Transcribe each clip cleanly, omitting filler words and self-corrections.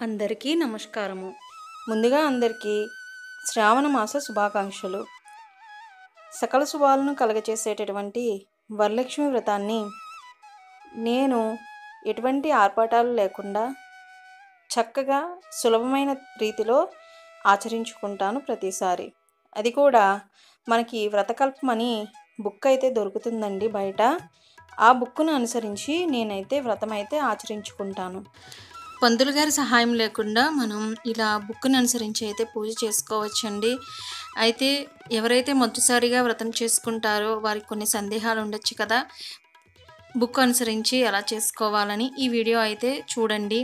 అందరికీ నమస్కారము. ముందుగా అందరికీ శ్రావణ మాస శుభాకాంక్షలు. సకల శుభాలను కలగచేసేటటువంటి వరలక్ష్మి వ్రతాన్ని నేను ఎటువంటి ఆర్భాటాలు లేకుండా చక్కగా సులభమైన రీతిలో ఆచరించుకుంటాను ప్రతిసారి. అది కూడా మనకి వ్రతకల్పమని బుక్ అయితే దొరుకుతుందండి బయట. ఆ బుక్ను అనుసరించి నేనైతే వ్రతమైతే ఆచరించుకుంటాను. పంతులు గారి సహాయం లేకుండా మనం ఇలా బుక్ని అనుసరించి అయితే పూజ చేసుకోవచ్చండి. అయితే ఎవరైతే మొదటిసారిగా వ్రతం చేసుకుంటారో వారికి కొన్ని సందేహాలు ఉండొచ్చు కదా, బుక్ అనుసరించి ఎలా చేసుకోవాలని. ఈ వీడియో అయితే చూడండి.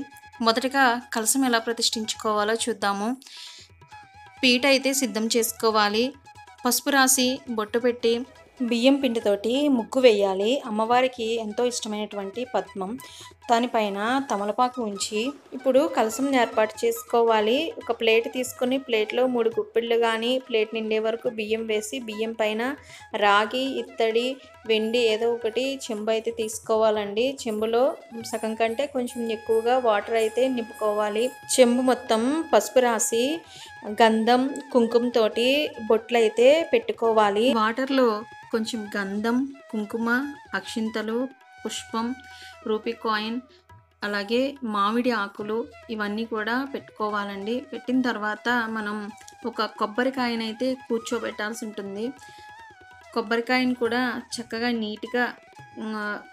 మొదటగా కలశం ఎలా ప్రతిష్ఠించుకోవాలో చూద్దాము. పీట అయితే సిద్ధం చేసుకోవాలి. పసుపు రాసి బొట్టు పెట్టి బియ్యం పిండితోటి ముగ్గు వేయాలి. అమ్మవారికి ఎంతో ఇష్టమైనటువంటి పద్మం, దానిపైన తమలపాకు ఉంచి ఇప్పుడు కలశం ఏర్పాటు చేసుకోవాలి. ఒక ప్లేట్ తీసుకొని ప్లేట్లో 3 గుప్పిళ్ళు కానీ ప్లేట్ నిండే వరకు బియ్యం వేసి బియ్యం పైన రాగి, ఇత్తడి, వెండి ఏదో ఒకటి చెంబు అయితే తీసుకోవాలండి. చెంబులో సగం కంటే కొంచెం ఎక్కువగా వాటర్ అయితే నింపుకోవాలి. చెంబు మొత్తం పసుపు రాసి గంధం, కుంకుమతోటి బొట్లు అయితే పెట్టుకోవాలి. వాటర్లో కొంచెం గంధం, కుంకుమ, అక్షింతలు, పుష్పం, రూపీ కాయిన్, అలాగే మామిడి ఆకులు ఇవన్నీ కూడా పెట్టుకోవాలండి. పెట్టిన తర్వాత మనం ఒక కొబ్బరికాయనైతే కూర్చోబెట్టాల్సి ఉంటుంది. కొబ్బరికాయను కూడా చక్కగా నీట్గా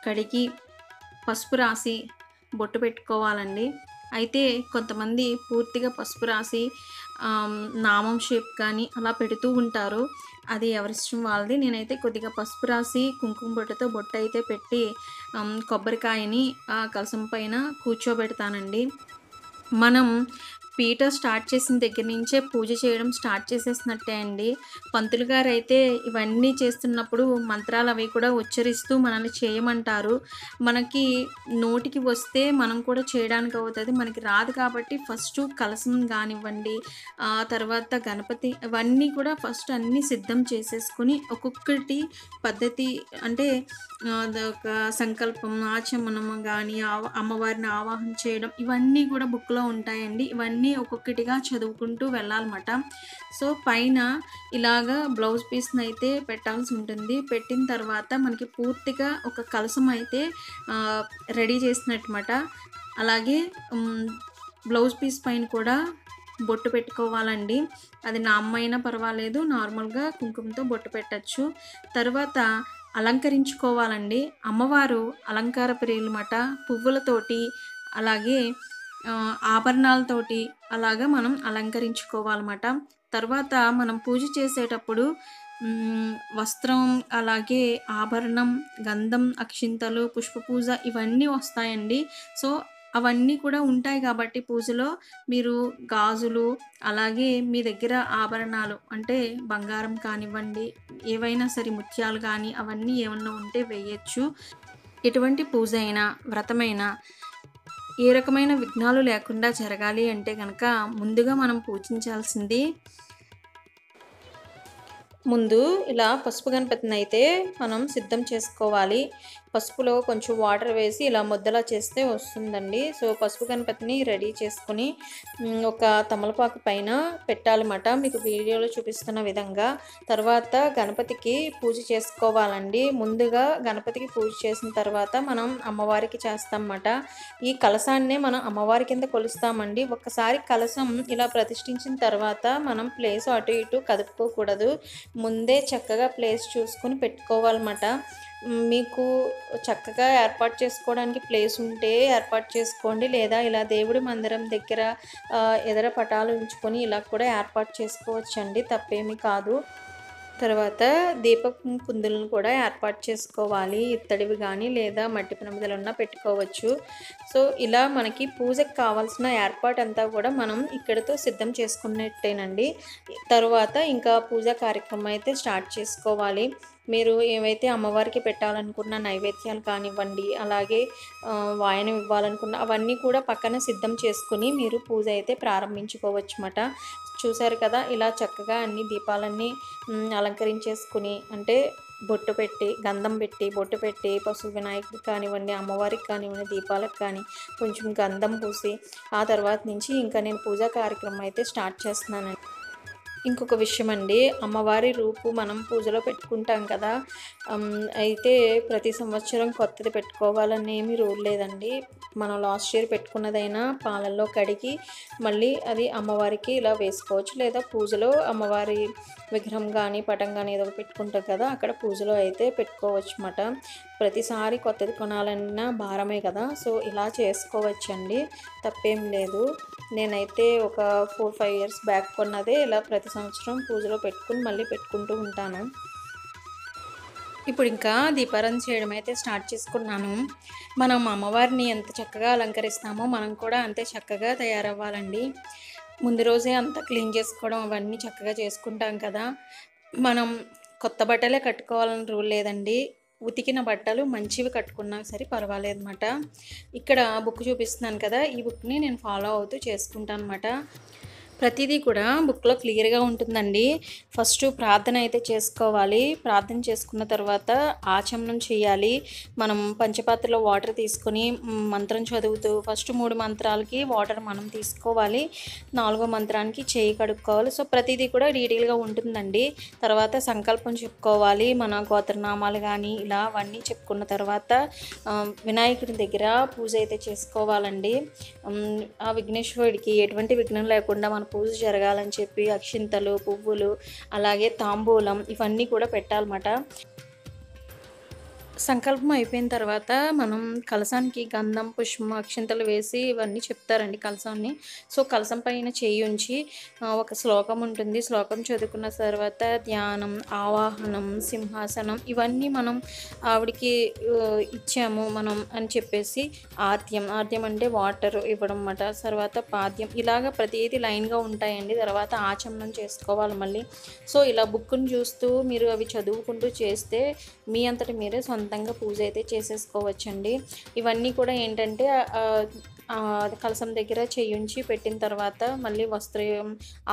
కడిగి పసుపు రాసి బొట్టు పెట్టుకోవాలండి. అయితే కొంతమంది పూర్తిగా పసుపు రాసి నామం షేప్ కానీ అలా పెడుతూ ఉంటారు. అది ఎవరిష్టం వాళ్ళది. నేనైతే కొద్దిగా పసుపు రాసి కుంకుమ బొట్టుతో బొట్టు అయితే పెట్టి కొబ్బరికాయని కలశం పైన కూర్చోబెడతానండి. మనం పీట స్టార్ట్ చేసిన దగ్గర నుంచే పూజ చేయడం స్టార్ట్ చేసేసినట్టే అండి. పంతులు గారు అయితే ఇవన్నీ చేస్తున్నప్పుడు మంత్రాలు అవి కూడా ఉచ్చరిస్తూ మనల్ని చేయమంటారు. మనకి నోటికి వస్తే మనం కూడా చేయడానికి అవుతుంది. మనకి రాదు కాబట్టి ఫస్ట్ కలశం కానివ్వండి, తర్వాత గణపతి, ఇవన్నీ కూడా ఫస్ట్ అన్నీ సిద్ధం చేసేసుకొని ఒక్కొక్కటి పద్ధతి అంటే అదొక సంకల్పం, ఆచమనం కానీ అమ్మవారిని ఆవాహన చేయడం ఇవన్నీ కూడా బుక్లో ఉంటాయండి. ఇవన్నీ ఒక్కొక్కటిగా చదువుకుంటూ వెళ్ళాలన్నమాట. సో పైన ఇలాగా బ్లౌజ్ పీస్ని అయితే పెట్టాల్సి ఉంటుంది. పెట్టిన తర్వాత మనకి పూర్తిగా ఒక కలశం అయితే రెడీ చేసినట్టమాట. అలాగే బ్లౌజ్ పీస్ పైన కూడా బొట్టు పెట్టుకోవాలండి. అది నా అమ్మ అయినా పర్వాలేదు, నార్మల్గా కుంకుమతో బొట్టు పెట్టచ్చు. తర్వాత అలంకరించుకోవాలండి. అమ్మవారు అలంకార ప్రియులమాట. పువ్వులతోటి అలాగే ఆభరణాలతోటి అలాగా మనం అలంకరించుకోవాలన్నమాట. తర్వాత మనం పూజ చేసేటప్పుడు వస్త్రం, అలాగే ఆభరణం, గంధం, అక్షింతలు, పుష్ప పూజ ఇవన్నీ వస్తాయండి. సో అవన్నీ కూడా ఉంటాయి కాబట్టి పూజలో మీరు గాజులు, అలాగే మీ దగ్గర ఆభరణాలు అంటే బంగారం కానివ్వండి, ఏవైనా సరే ముత్యాలు కానీ అవన్నీ ఏమన్నా ఉంటే వేయచ్చు. ఎటువంటి పూజ అయినా వ్రతమైనా ఏ రకమైన విఘ్నాలు లేకుండా జరగాలి అంటే కనుక ముందుగా మనం పూజించాల్సింది ముందు ఇలా పసుపు గణపతిని అయితే మనం సిద్ధం చేసుకోవాలి. పసుపులో కొంచెం వాటర్ వేసి ఇలా ముద్దలా చేస్తే వస్తుందండి. సో పసుపు గణపతిని రెడీ చేసుకుని ఒక తమలపాకు పైన పెట్టాలన్నమాట, మీకు వీడియోలో చూపిస్తున్న విధంగా. తర్వాత గణపతికి పూజ చేసుకోవాలండి. ముందుగా గణపతికి పూజ చేసిన తర్వాత మనం అమ్మవారికి చేస్తామన్నమాట. ఈ కలశాన్నే మనం అమ్మవారి కింద కొలుస్తామండి. ఒక్కసారి కలశం ఇలా ప్రతిష్ఠించిన తర్వాత మనం ప్లేస్ అటు ఇటు కదుపుకోకూడదు. ముందే చక్కగా ప్లేస్ చూసుకొని పెట్టుకోవాలన్నమాట. మీకు చక్కగా ఏర్పాటు చేసుకోవడానికి ప్లేస్ ఉంటే ఏర్పాటు చేసుకోండి, లేదా ఇలా దేవుడి మందిరం దగ్గర ఎదర పటాలు ఉంచుకొని ఇలా కూడా ఏర్పాటు చేసుకోవచ్చండి, తప్పేమీ కాదు. తర్వాత దీపం కుందులను కూడా ఏర్పాటు చేసుకోవాలి. ఇత్తడివి కానీ లేదా మట్టి ప్రమిదలున్నా పెట్టుకోవచ్చు. సో ఇలా మనకి పూజకు కావాల్సిన ఏర్పాటు అంతా కూడా మనం ఇక్కడితో సిద్ధం చేసుకున్నట్టేనండి. తర్వాత ఇంకా పూజా కార్యక్రమం అయితే స్టార్ట్ చేసుకోవాలి. మీరు ఏవైతే అమ్మవారికి పెట్టాలనుకున్న నైవేద్యాలు కానివ్వండి, అలాగే వాయనం ఇవ్వాలనుకున్న అవన్నీ కూడా పక్కన సిద్ధం చేసుకుని మీరు పూజ అయితే ప్రారంభించుకోవచ్చు అన్నమాట. చూసారు కదా, ఇలా చక్కగా అన్ని దీపాలన్నీ అలంకరించేసుకుని, అంటే బొట్టు పెట్టి గంధం పెట్టి బొట్టు పెట్టి పసుపు వినాయకుడికి కానివ్వండి, అమ్మవారికి కానివ్వండి, దీపాలకు కానీ కొంచెం గంధం పూసి ఆ తర్వాత నుంచి ఇంకా నేను పూజా కార్యక్రమం అయితే స్టార్ట్ చేస్తున్నానండి. ఇంకొక విషయం అండి, అమ్మవారి రూపు మనం పూజలో పెట్టుకుంటాం కదా. అయితే ప్రతి సంవత్సరం కొత్తది పెట్టుకోవాలని ఏమీ రూల్ లేదండి. మనం లాస్ట్ ఇయర్ పెట్టుకున్నదైనా పాలల్లో కడిగి మళ్ళీ అది అమ్మవారికి ఇలా వేసుకోవచ్చు. లేదా పూజలో అమ్మవారి విగ్రహం కానీ పటం కానీ ఏదో పెట్టుకుంటాం కదా, అక్కడ పూజలో అయితే పెట్టుకోవచ్చు అన్నమాట. ప్రతిసారి కొత్తది కొనాలన్నా భారమే కదా, సో ఇలా చేసుకోవచ్చండి, తప్పేం లేదు. నేనైతే ఒక 4-5 ఇయర్స్ బ్యాక్ కొన్నదే ఇలా ప్రతి సంవత్సరం పూజలో పెట్టుకుని మళ్ళీ పెట్టుకుంటూ ఉంటాను. ఇప్పుడు ఇంకా దీపారాధన చేయడం అయితే స్టార్ట్ చేసుకున్నాను. మనం అమ్మవారిని ఎంత చక్కగా అలంకరిస్తామో మనం కూడా అంతే చక్కగా తయారవ్వాలండి. ముందు రోజే అంతా క్లీన్ చేసుకోవడం అవన్నీ చక్కగా చేసుకుంటాం కదా. మనం కొత్త బట్టలే కట్టుకోవాలని రూల్ లేదండి. ఉతికిన బట్టలు మంచివి కట్టుకున్నా సరే పర్వాలేదన్నమాట. ఇక్కడ బుక్ చూపిస్తున్నాను కదా, ఈ బుక్ని నేను ఫాలో అవుతూ చేసుకుంటాను అన్నమాట. ప్రతిదీ కూడా బుక్లో క్లియర్గా ఉంటుందండి. ఫస్ట్ ప్రార్థన అయితే చేసుకోవాలి. ప్రార్థన చేసుకున్న తర్వాత ఆచమనం చేయాలి. మనం పంచపాత్రలో వాటర్ తీసుకొని మంత్రం చదువుతూ ఫస్ట్ 3 మంత్రాలకి వాటర్ మనం తీసుకోవాలి. 4వ మంత్రానికి చేయి కడుక్కోవాలి. సో ప్రతిదీ కూడా డీటెయిల్గా ఉంటుందండి. తర్వాత సంకల్పం చెప్పుకోవాలి. మన గోత్రనామాలు కానీ ఇలా అవన్నీ చెప్పుకున్న తర్వాత వినాయకుడి దగ్గర పూజ అయితే చేసుకోవాలండి. ఆ విఘ్నేశ్వరుడికి ఎటువంటి విఘ్నం లేకుండా మన పూజ జరగాలని చెప్పి అక్షింతలు, పువ్వులు, అలాగే తాంబూలం ఇవన్నీ కూడా పెట్టాలన్నమాట. సంకల్పం అయిపోయిన తర్వాత మనం కలశానికి గంధం, పుష్పం, అక్షింతలు వేసి ఇవన్నీ చెప్తారండి కలశాన్ని. సో కలశం పైన చేయి ఉంచి ఒక శ్లోకం ఉంటుంది. శ్లోకం చదువుకున్న తర్వాత ధ్యానం, ఆవాహనం, సింహాసనం ఇవన్నీ మనం ఆవిడికి ఇచ్చాము మనం అని చెప్పేసి ఆద్యం అంటే వాటర్ ఇవ్వడం అన్నమాట. తర్వాత పాద్యం ఇలాగ ప్రతిదీ లైన్గా ఉంటాయండి. తర్వాత ఆచమనం చేసుకోవాలి మళ్ళీ. సో ఇలా బుక్ని చూస్తూ మీరు అవి చదువుకుంటూ చేస్తే మీ అంతటి మీరే సొంతంగా పూజ అయితే చేసేసుకోవచ్చండి. ఇవన్నీ కూడా ఏంటంటే కలశం దగ్గర చేయించి పెట్టిన తర్వాత మళ్ళీ వస్త్రం,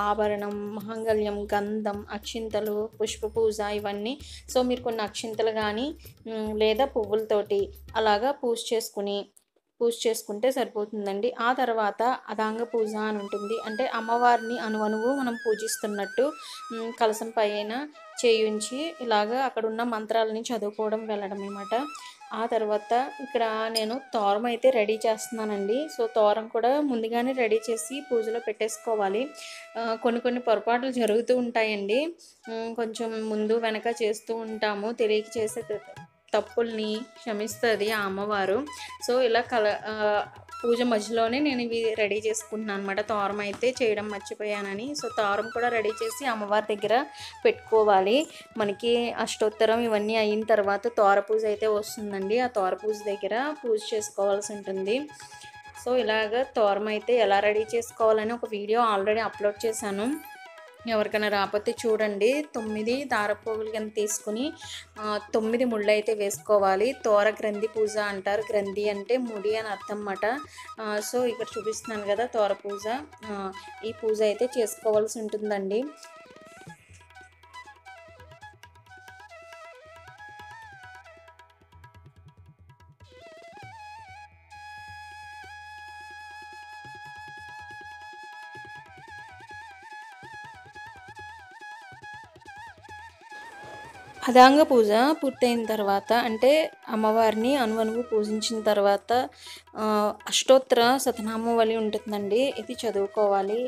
ఆభరణం, మాంగళ్యం, గంధం, అక్షింతలు, పుష్ప పూజ ఇవన్నీ. సో మీరు కొన్ని అక్షింతలు కానీ లేదా పువ్వులతోటి అలాగా పూజ చేసుకుంటే సరిపోతుందండి. ఆ తర్వాత అదాంగ పూజ అని ఉంటుంది. అంటే అమ్మవారిని అణువణువు మనం పూజిస్తున్నట్టు కలశం పైన చేయించి ఇలాగా అక్కడ ఉన్న మంత్రాలని చదువుకోవడం వెళ్ళడం అన్నమాట. ఆ తర్వాత ఇక్కడ నేను తోరం అయితే రెడీ చేస్తున్నానండి. సో తోరం కూడా ముందుగానే రెడీ చేసి పూజలో పెట్టేసుకోవాలి. కొన్ని పొరపాట్లు జరుగుతూ ఉంటాయండి. కొంచెం ముందు వెనక చేస్తూ ఉంటాము, తెలియక చేసే తప్పుల్ని క్షమిస్తుంది ఆ అమ్మవారు. సో ఇలా పూజ మధ్యలోనే నేను ఇవి రెడీ చేసుకుంటున్నాను అనమాట. తోరం అయితే చేయడం మర్చిపోయానని. సో తోరం కూడా రెడీ చేసి అమ్మవారి దగ్గర పెట్టుకోవాలి. మనకి అష్టోత్తరం ఇవన్నీ అయిన తర్వాత తోర పూజ అయితే వస్తుందండి. ఆ తోర పూజ దగ్గర పూజ చేసుకోవాల్సి ఉంటుంది. సో ఇలాగ తోరం అయితే ఎలా రెడీ చేసుకోవాలని ఒక వీడియో ఆల్రెడీ అప్లోడ్ చేశాను. ఎవరికైనా రాకపోతే చూడండి. 9 దారపోగులు కింద తీసుకుని 9 ముళ్ళు అయితే వేసుకోవాలి. తోర గ్రంథి పూజ అంటారు. గ్రంథి అంటే ముడి అని అర్థం అన్నమాట. సో ఇక్కడ చూపిస్తున్నాను కదా తోర పూజ. ఈ పూజ అయితే చేసుకోవాల్సి ఉంటుందండి. అదాంగ పూజ పూర్తయిన తర్వాత అంటే అమ్మవారిని అణువణువు పూజించిన తర్వాత అష్టోత్తర శతనామావళి ఉంటుందండి. ఇది చదువుకోవాలి.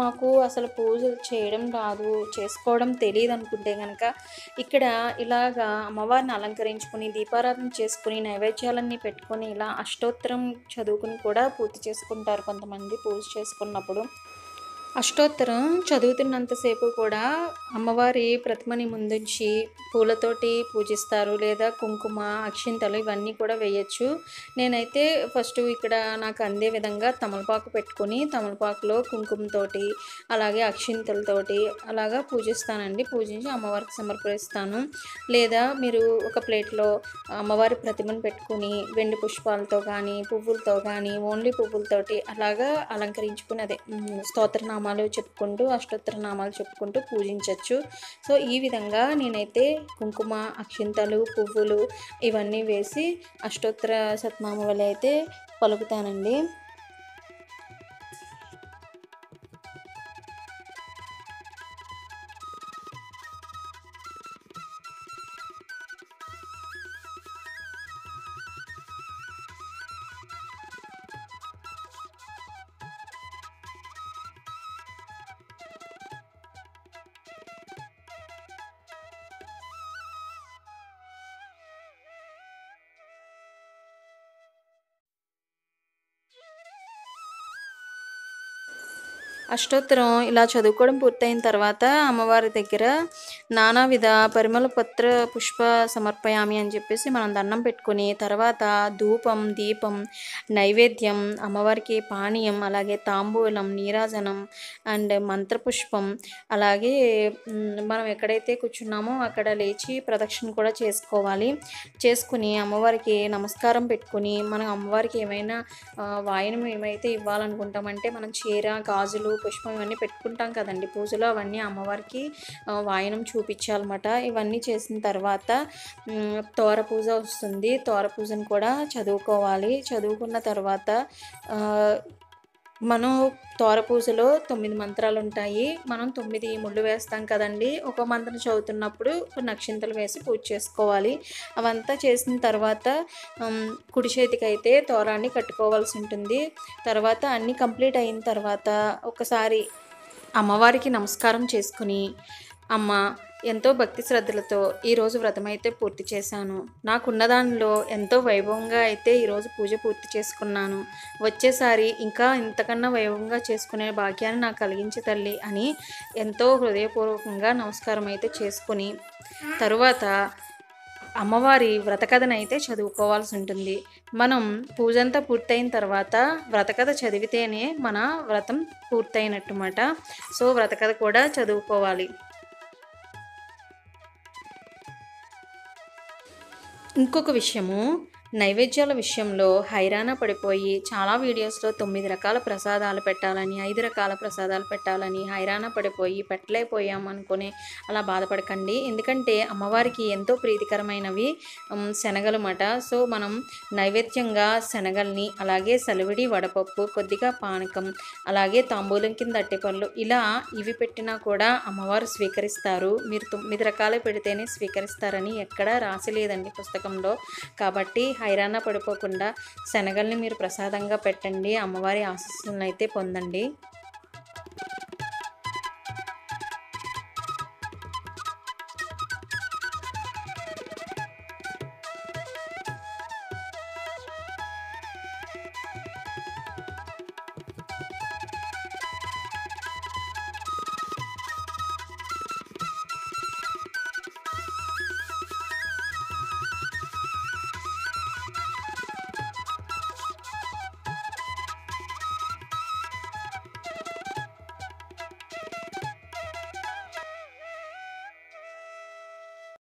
మాకు అసలు పూజ చేయడం రాదు, చేసుకోవడం తెలియదు అనుకుంటే కనుక ఇక్కడ ఇలాగా అమ్మవారిని అలంకరించుకొని దీపారాధన చేసుకుని నైవేద్యాలన్నీ పెట్టుకొని ఇలా అష్టోత్తరం చదువుకుని కూడా పూర్తి చేసుకుంటారు కొంతమంది పూజ చేసుకున్నప్పుడు. అష్టోత్తరం చదువుతున్నంతసేపు కూడా అమ్మవారి ప్రతిమని ముందుంచి పూలతోటి పూజిస్తారు. లేదా కుంకుమ, అక్షింతలు ఇవన్నీ కూడా వేయచ్చు. నేనైతే ఫస్ట్ ఇక్కడ నాకు అందే విధంగా తమలపాకు పెట్టుకొని తమలపాకులో కుంకుమతోటి అలాగే అక్షింతలతోటి అలాగా పూజిస్తానండి. పూజించి అమ్మవారికి సమర్పిస్తాను. లేదా మీరు ఒక ప్లేట్లో అమ్మవారి ప్రతిమను పెట్టుకుని వెండి పుష్పాలతో కానీ పువ్వులతో కానీ ఓన్లీ పువ్వులతోటి అలాగా అలంకరించుకుని అదే స్తోత్రనామాలు నామాలు చెప్పుకుంటూ అష్టోత్తర నామాలు చెప్పుకుంటూ పూజించవచ్చు. సో ఈ విధంగా నేనైతే కుంకుమ, అక్షింతలు, పువ్వులు ఇవన్నీ వేసి అష్టోత్తర శతనామావళి అయితే పలుకుతానండి. అష్టోత్తరం ఇలా చదువుకోవడం పూర్తయిన తర్వాత అమ్మవారి దగ్గర నానావిధ పరిమళ పత్ర పుష్ప సమర్పయామి అని చెప్పేసి మనం దండం పెట్టుకొని, తర్వాత ధూపం, దీపం, నైవేద్యం, అమ్మవారికి పానీయం, అలాగే తాంబూలం, నీరాజనం అండ్ మంత్రపుష్పం, అలాగే మనం ఎక్కడైతే కూర్చున్నామో అక్కడ లేచి ప్రదక్షిణ కూడా చేసుకోవాలి. చేసుకుని అమ్మవారికి నమస్కారం పెట్టుకుని, మనం అమ్మవారికి ఏమైనా వాయనం ఏమైతే ఇవ్వాలనుకుంటామంటే మనం చీర, గాజులు, పుష్పం ఇవన్నీ పెట్టుకుంటాం కదండి పూజలో, అవన్నీ అమ్మవారికి వాయనం చూపించాలన్నమాట. ఇవన్నీ చేసిన తర్వాత తోర పూజ వస్తుంది. తోర పూజను కూడా చదువుకోవాలి. చదువుకున్న తర్వాత మనం తోర పూజలో 9 మంత్రాలు ఉంటాయి. మనం 9 ముళ్ళు వేస్తాం కదండి. ఒక మంత్రం చదువుతున్నప్పుడు కొన్ని అక్షింతలు వేసి పూజ చేసుకోవాలి. అవంతా చేసిన తర్వాత కుడి చేతికి అయితే తోరాన్ని కట్టుకోవాల్సి ఉంటుంది. తర్వాత అన్నీ కంప్లీట్ అయిన తర్వాత ఒకసారి అమ్మవారికి నమస్కారం చేసుకుని, అమ్మ ఎంతో భక్తి శ్రద్ధలతో ఈరోజు వ్రతం అయితే పూర్తి చేశాను. నాకున్న దానిలో ఎంతో వైభవంగా అయితే ఈరోజు పూజ పూర్తి చేసుకున్నాను. వచ్చేసారి ఇంకా ఇంతకన్నా వైభవంగా చేసుకునే భాగ్యాన్ని నాకు కలిగించే తల్లి అని ఎంతో హృదయపూర్వకంగా నమస్కారం అయితే చేసుకుని, తరువాత అమ్మవారి వ్రతకథను అయితే చదువుకోవాల్సి ఉంటుంది. మనం పూజ అంతా పూర్తయిన తర్వాత వ్రతకథ చదివితేనే మన వ్రతం పూర్తయినట్టుమాట. సో వ్రతకథ కూడా చదువుకోవాలి. ఇంకొక విషయము, నైవేద్యాల విషయంలో హైరాణ పడిపోయి చాలా వీడియోస్లో 9 రకాల ప్రసాదాలు పెట్టాలని, 5 రకాల ప్రసాదాలు పెట్టాలని హైరాణ పడిపోయి పెట్టలేకపోయాం అనుకుని అలా బాధపడకండి. ఎందుకంటే అమ్మవారికి ఎంతో ప్రీతికరమైనవి శనగలు మాట. సో మనం నైవేద్యంగా శనగల్ని, అలాగే సలివిడి వడపప్పు, కొద్దిగా పానకం, అలాగే తాంబూలం కింద అట్టిపళ్ళు ఇలా ఇవి పెట్టినా కూడా అమ్మవారు స్వీకరిస్తారు. మీరు 9 రకాలు పెడితేనే స్వీకరిస్తారని ఎక్కడా రాసి లేదండి పుస్తకంలో. కాబట్టి హైరాణ పడిపోకుండా శనగల్ని మీరు ప్రసాదంగా పెట్టండి. అమ్మవారి ఆశీస్సులను అయితే పొందండి.